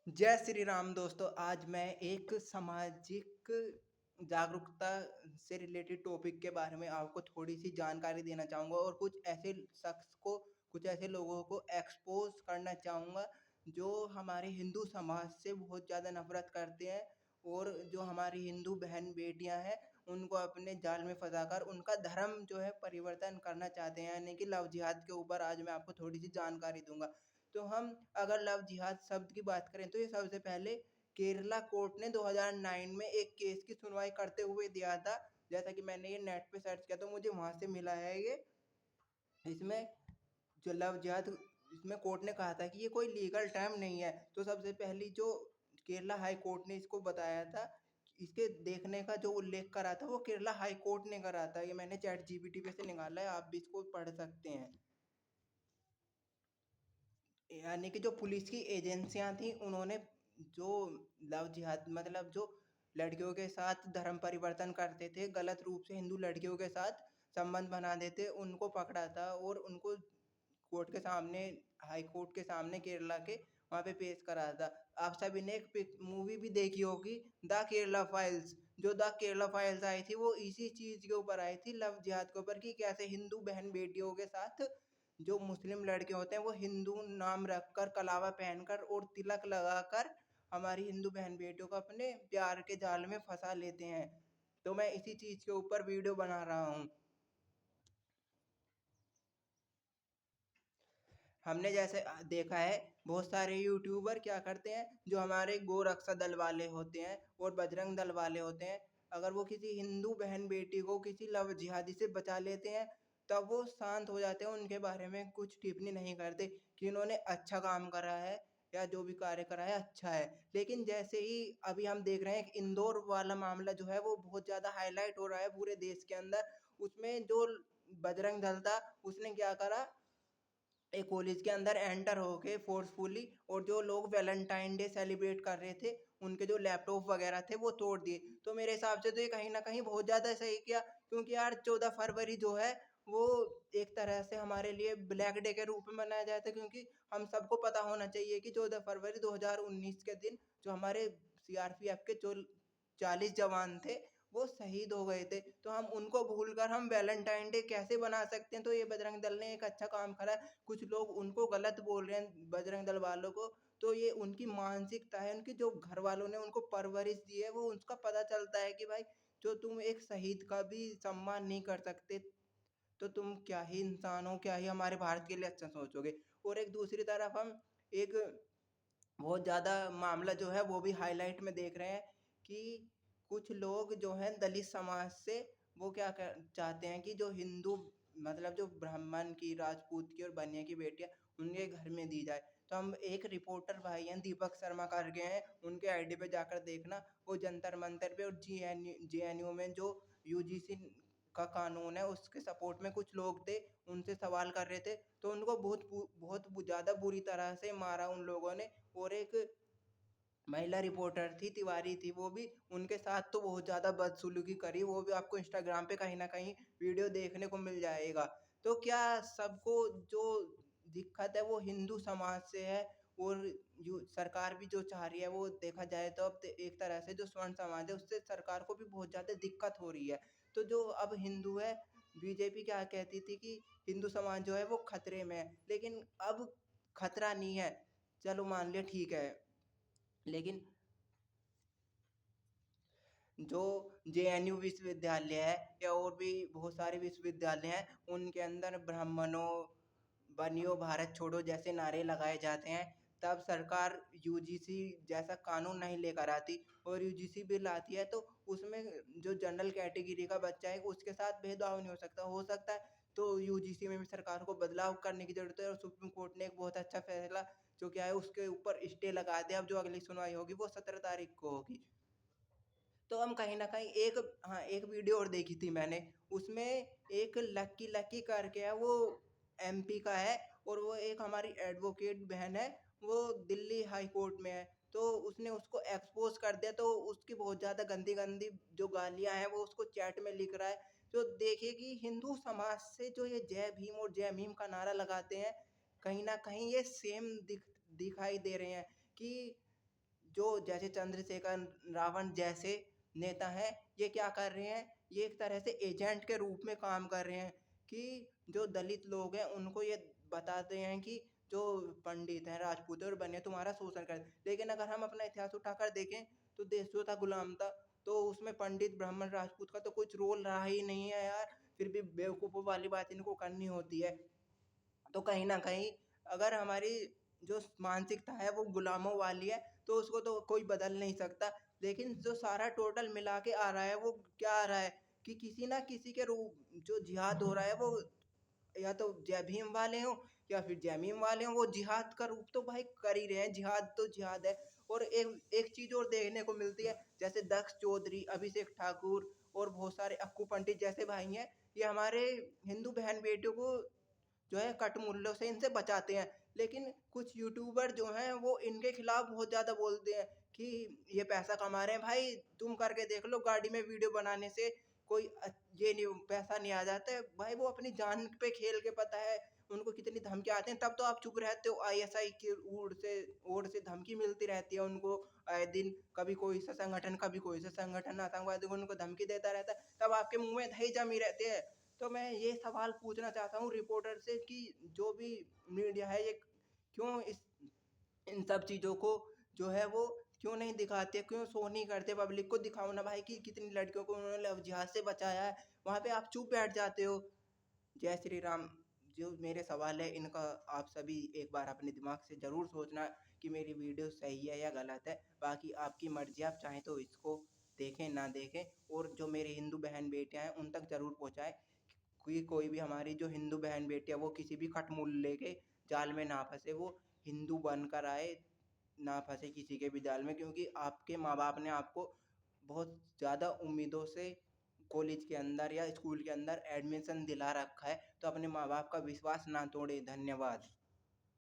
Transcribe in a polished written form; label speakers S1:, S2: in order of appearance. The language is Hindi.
S1: जय श्री राम दोस्तों। आज मैं एक सामाजिक जागरूकता से रिलेटेड टॉपिक के बारे में आपको थोड़ी सी जानकारी देना चाहूँगा और कुछ ऐसे लोगों को एक्सपोज करना चाहूँगा जो हमारे हिंदू समाज से बहुत ज़्यादा नफरत करते हैं और जो हमारी हिंदू बहन बेटियां हैं उनको अपने जाल में फंसाकर उनका धर्म जो है परिवर्तन करना चाहते हैं, यानी कि लव जिहाद के ऊपर आज मैं आपको थोड़ी सी जानकारी दूंगा। तो हम अगर लव जिहाद शब्द की बात करें तो ये सबसे पहले केरला कोर्ट ने 2009 में एक केस की सुनवाई करते हुए दिया था। जैसा कि मैंने ये नेट पे सर्च किया तो मुझे वहां से मिला है ये। इसमें जो लव जिहाद, इसमें कोर्ट ने कहा था कि ये कोई लीगल टर्म नहीं है। तो सबसे पहली जो केरला हाई कोर्ट ने इसको बताया था, इसके देखने का जो उल्लेख करा था वो केरला हाई कोर्ट ने करा था। ये मैंने चैट जीपीटी पे से निकाला है, आप भी इसको पढ़ सकते हैं। यानी कि जो पुलिस की एजेंसियां थी उन्होंने जो लव जिहाद मतलब जो लड़कियों के साथ धर्म परिवर्तन करते थे, गलत रूप से हिंदू लड़कियों के साथ संबंध बना देते, उनको पकड़ा था और उनको कोर्ट के सामने, हाई कोर्ट के सामने केरला के वहाँ पे पेश करा था। आप सभी ने एक मूवी भी देखी होगी, द केरला फाइल्स। जो द केरला फाइल्स आई थी वो इसी चीज के ऊपर आई थी, लव जिहाद के ऊपर, कि कैसे हिंदू बहन बेटियों के साथ जो मुस्लिम लड़के होते हैं वो हिंदू नाम रखकर, कलावा पहनकर और तिलक लगाकर हमारी हिंदू बहन बेटियों को अपने प्यार के जाल में फंसा लेते हैं। तो मैं इसी चीज के ऊपर वीडियो बना रहा हूँ। हमने जैसे देखा है, बहुत सारे यूट्यूबर क्या करते हैं, जो हमारे गोरक्षा दल वाले होते हैं और बजरंग दल वाले होते हैं, अगर वो किसी हिंदू बहन बेटी को किसी लव जिहादी से बचा लेते हैं तब वो शांत हो जाते हैं, उनके बारे में कुछ टिप्पणी नहीं करते कि उन्होंने अच्छा काम करा है या जो भी कार्य करा है अच्छा है। लेकिन जैसे ही अभी हम देख रहे हैं, एक इंदौर वाला मामला जो है वो बहुत ज़्यादा हाईलाइट हो रहा है पूरे देश के अंदर। उसमें जो बजरंग दल था उसने क्या करा, एक कॉलेज के अंदर एंटर होके फोर्सफुली, और जो लोग वैलेंटाइन डे सेलिब्रेट कर रहे थे उनके जो लैपटॉप वगैरह थे वो तोड़ दिए। तो मेरे हिसाब से तो ये कहीं ना कहीं बहुत ज़्यादा सही किया, क्योंकि यार 14 फरवरी जो है वो एक तरह से हमारे लिए ब्लैक डे के रूप में मनाया जाता है, क्योंकि हम सबको पता होना चाहिए कि 14 फरवरी 2019 के दिन जो हमारे सीआरपीएफ के जो 40 जवान थे वो शहीद हो गए थे। तो हम उनको भूलकर हम वैलेंटाइन डे कैसे बना सकते हैं? तो ये बजरंग दल ने एक अच्छा काम करा है। कुछ लोग उनको गलत बोल रहे हैं बजरंग दल वालों को, तो ये उनकी मानसिकता है, उनकी जो घर वालों ने उनको परवरिश दी है वो उसका पता चलता है कि भाई जो तुम एक शहीद का भी सम्मान नहीं कर सकते तो तुम क्या ही इंसान हो, क्या ही हमारे भारत के लिए अच्छा सोचोगे। और एक दूसरी तरफ हम एक बहुत ज़्यादा मामला जो है वो भी हाईलाइट में देख रहे हैं कि कुछ लोग जो हैं दलित समाज से, वो क्या कर चाहते हैं कि जो हिंदू मतलब जो ब्राह्मण की, राजपूत की और बनिया की बेटियां उनके घर में दी जाए। तो हम एक रिपोर्टर भाई हैं दीपक शर्मा करके हैं, उनके आईडी पे जाकर देखना, वो जंतर मंतर पे और जेएनयू में जो यूजीसी का कानून है उसके सपोर्ट में कुछ लोग थे, उनसे सवाल कर रहे थे। तो उनको बहुत ज़्यादा बुरी तरह से मारा उन लोगों ने। और एक महिला रिपोर्टर थी, तिवारी थी, वो भी उनके साथ तो बहुत ज़्यादा बदसलूकी करी, वो भी आपको इंस्टाग्राम पे कहीं ना कहीं वीडियो देखने को मिल जाएगा। तो क्या सबको जो दिक्कत है वो हिंदू समाज से है, और सरकार भी जो चाह रही है वो देखा जाए तो अब एक तरह से जो स्वर्ण समाज है उससे सरकार को भी बहुत ज़्यादा दिक्कत हो रही है। तो जो अब हिंदू है, बीजेपी क्या कहती थी कि हिंदू समाज जो है वो खतरे में है, लेकिन अब खतरा नहीं है, चलो मान लिया ठीक है। लेकिन जो जेएनयू विश्वविद्यालय है या और भी बहुत सारे विश्वविद्यालय हैं उनके अंदर ब्राह्मणों, बनियो, भारत छोड़ो जैसे नारे लगाए जाते हैं, तब सरकार यूजीसी जैसा कानून नहीं लेकर आती, और यूजीसी बिल आती है तो उसमें जो जनरल कैटेगरी का बच्चा है उसके साथ भेदभाव नहीं हो सकता है। तो यूजीसी में भी सरकार को बदलाव करने की जरूरत है, और सुप्रीम कोर्ट ने एक बहुत अच्छा फैसला जो क्या है उसके ऊपर स्टे लगा दिया। अब जो अगली सुनवाई होगी वो 17 तारीख को होगी। तो हम कहीं ना कहीं एक, हाँ, एक वीडियो और देखी थी मैंने, उसमें एक लक्की लक्की करके है, वो एमपी का है, और वो एक हमारी एडवोकेट बहन है, वो दिल्ली हाई कोर्ट में है। तो उसने उसको एक्सपोज कर दिया, तो उसकी बहुत ज़्यादा गंदी गंदी जो गालियां हैं वो उसको चैट में लिख रहा है। तो देखिए कि हिंदू समाज से जो ये जय भीम और जय भीम का नारा लगाते हैं, कहीं ना कहीं ये सेम दिखाई दे रहे हैं कि जो जैसे चंद्रशेखर रावण जैसे नेता हैं, ये क्या कर रहे हैं, ये एक तरह से एजेंट के रूप में काम कर रहे हैं कि जो दलित लोग हैं उनको ये बताते हैं कि जो पंडित हैं, राजपूत हैं और बनिया तुम्हारा शोषण कर, लेकिन अगर हम अपना इतिहास उठाकर देखें तो देश जो था गुलाम था, तो उसमें पंडित ब्राह्मण राजपूत का तो कुछ रोल रहा ही नहीं है यार। फिर भी बेवकूफ़ों वाली बात इनको करनी होती है। तो कहीं ना कहीं अगर हमारी जो मानसिकता है वो गुलामों वाली है तो उसको तो कोई बदल नहीं सकता। लेकिन जो सारा टोटल मिला के आ रहा है वो क्या आ रहा है कि किसी ना किसी के रूप जो जिहाद हो रहा है वो या तो जय भीम वाले हों या फिर जय भीम वाले हों, वो जिहाद का रूप तो भाई कर ही रहे हैं। जिहाद तो जिहाद है। और एक एक चीज और देखने को मिलती है, जैसे दक्ष चौधरी, अभिषेक ठाकुर और बहुत सारे अक्कू पंडित जैसे भाई हैं, ये हमारे हिंदू बहन बेटियों को जो है कट मूल्यों से इनसे बचाते हैं। लेकिन कुछ यूट्यूबर जो हैं वो इनके खिलाफ बहुत ज्यादा बोलते हैं कि ये पैसा कमा रहे हैं। भाई तुम करके देख लो, गाड़ी में वीडियो बनाने से कोई ये नहीं पैसा नहीं आ जाता है भाई। वो अपनी जान पे खेल के, पता है उनको कितनी धमकी आती हैं, तब तो आप चुप रहते हो। आईएसआई की ओर से धमकी मिलती रहती है उनको आए दिन, कभी कोई सा संगठन कभी कोई सा संगठन आतंकवादी को उनको धमकी देता रहता है, तब आपके मुंह में दही जमी रहते हैं। तो मैं ये सवाल पूछना चाहता हूँ रिपोर्टर से कि जो भी मीडिया है ये क्यों इस इन सब चीज़ों को जो है वो क्यों नहीं दिखाते, क्यों शो नहीं करते। पब्लिक को दिखाओ ना भाई कि कितनी लड़कियों को उन्होंने लव जिहाद से बचाया है, वहाँ पे आप चुप बैठ जाते हो। जय श्री राम। जो मेरे सवाल है इनका आप सभी एक बार अपने दिमाग से ज़रूर सोचना कि मेरी वीडियो सही है या गलत है। बाकी आपकी मर्जी, आप चाहें तो इसको देखें ना देखें, और जो मेरे हिंदू बहन बेटियां हैं उन तक ज़रूर पहुँचाएं कि कोई भी हमारी जो हिंदू बहन बेटियां वो किसी भी खटमूल्य के जाल में ना फंसे, वो हिंदू बनकर आए, ना फंसे किसी के भी जाल में। क्योंकि आपके माँ बाप ने आपको बहुत ज़्यादा उम्मीदों से कॉलेज के अंदर या स्कूल के अंदर एडमिशन दिला रखा है, तो अपने माँ बाप का विश्वास ना तोड़े। धन्यवाद।